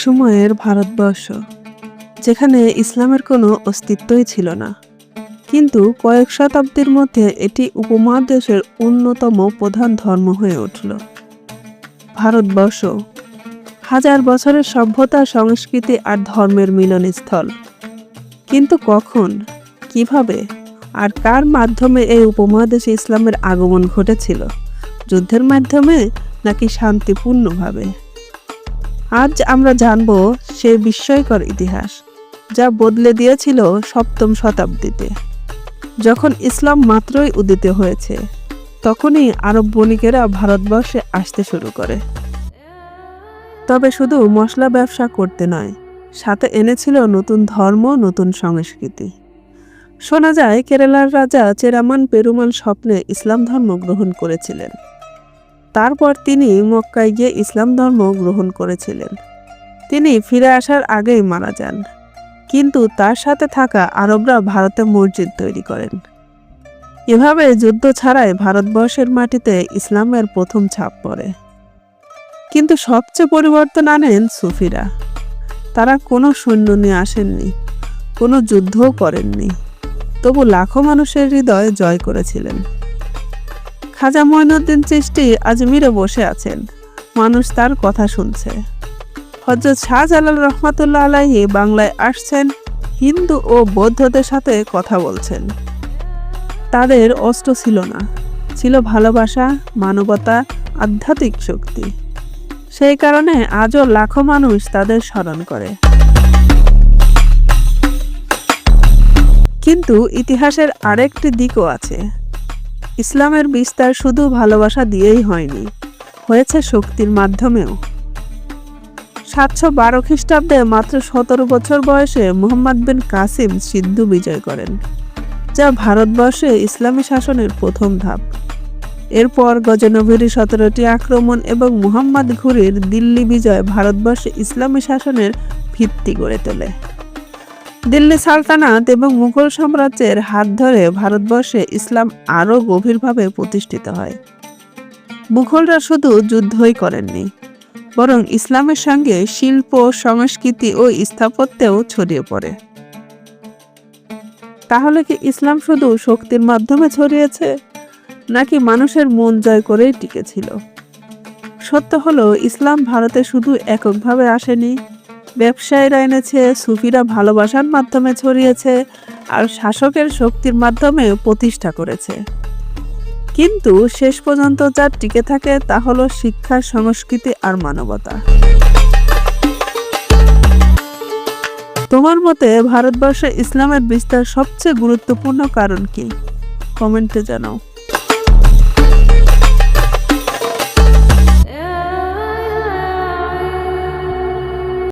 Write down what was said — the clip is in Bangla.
সময়ের ভারতবর্ষ, যেখানে ইসলামের কোনো অস্তিত্বই ছিল না, কিন্তু কয়েক শতাব্দীর মধ্যে এটি উপমহাদেশের অন্যতম প্রধান ধর্ম হয়ে উঠল। ভারতবর্ষ হাজার বছরের সভ্যতা, সংস্কৃতি আর ধর্মের মিলনস্থল। কিন্তু কখন, কিভাবে আর কার মাধ্যমে এই উপমহাদেশে ইসলামের আগমন ঘটেছিল? যুদ্ধের মাধ্যমে নাকি শান্তিপূর্ণভাবে? আজ আমরা জানব সেই বিস্ময়কর ইতিহাস, যা বদলে দিয়েছিল সপ্তম শতাব্দীতে। যখন ইসলাম মাত্রই উদিত হয়েছে, তখনই আরব বণিকেরা ভারতবর্ষে আসতে শুরু করে। তবে শুধু মশলা ব্যবসা করতে নয়, সাথে এনেছিল নতুন ধর্ম, নতুন সংস্কৃতি। শোনা যায় কেরালার রাজা চেরামান পেরুমাল স্বপ্নে ইসলাম ধর্ম গ্রহণ করেছিলেন। তারপর তিনি মক্কায় গিয়ে ইসলাম ধর্ম গ্রহণ করেছিলেন। তিনি ফিরে আসার আগেই মারা যান, কিন্তু তার সাথে থাকা আরবরা ভারতে মসজিদ তৈরি করেন। এভাবে যুদ্ধ ছাড়াই ভারতবর্ষের মাটিতে ইসলামের প্রথম ছাপ পড়ে। কিন্তু সবচেয়ে পরিবর্তন আনেন সুফিরা। তারা কোনো সৈন্য নিয়ে আসেননি, কোনো যুদ্ধও করেননি, তবু লাখো মানুষের হৃদয় জয় করেছিলেন। খাজা মঈনুদ্দিন চিশতি আজমিরে বসে আছেন, মানুষ তার কথা শুনছে। হযরত শাহজালাল রহমাতুল্লাহ আলাইহি বাংলায় আসছেন, হিন্দু ও বৌদ্ধদের সাথে কথা বলছেন। তাদের অস্ত্র ছিল না, ছিল ভালোবাসা, মানবতা, আধ্যাত্মিক শক্তি। সেই কারণে আজও লাখো মানুষ তাদের স্মরণ করে। কিন্তু ইতিহাসের আরেকটি দিকও আছে। ইসলামের বিস্তার শুধু ভালোবাসা দিয়েই হয়নি, হয়েছে শক্তির মাধ্যমেও। 712 খ্রিস্টাব্দে মাত্র 17 বছর বয়সে মুহাম্মদ বিন কাসিম সিন্ধু বিজয় করেন, যা ভারতবর্ষে ইসলামী শাসনের প্রথম ধাপ। এরপর গজনভির 17টি আক্রমণ এবং মুহাম্মদ ঘুরির দিল্লি বিজয় ভারতবর্ষে ইসলামী শাসনের ভিত্তি গড়ে তোলে। দিল্লি সালতানাত এবং মুঘল সাম্রাজ্যের হাত ধরে ভারতবর্ষে ইসলাম আরও গভীরভাবে প্রতিষ্ঠিত হয়। মুঘলরা শুধু যুদ্ধই করেননি, বরং ইসলামের সঙ্গে শিল্প, সংস্কৃতি ও স্থাপত্যেও ছড়িয়ে পড়ে। তাহলে কি ইসলাম শুধু শক্তির মাধ্যমে ছড়িয়েছে, নাকি মানুষের মন জয় করেই টিকেছিল? সত্য হলো, ইসলাম ভারতে শুধু এককভাবে আসেনি। ব্যবসায়ীরা এনেছে, সুফিরা ভালোবাসার মাধ্যমে ছড়িয়েছে, আর শাসকের শক্তির মাধ্যমে প্রতিষ্ঠা করেছে। কিন্তু শেষ পর্যন্ত যা টিকে থাকে তা হলো শিক্ষা, সংস্কৃতি আর মানবতা। তোমার মতে ভারতবর্ষে ইসলামের বিস্তার সবচেয়ে গুরুত্বপূর্ণ কারণ কি? কমেন্টে জানাও।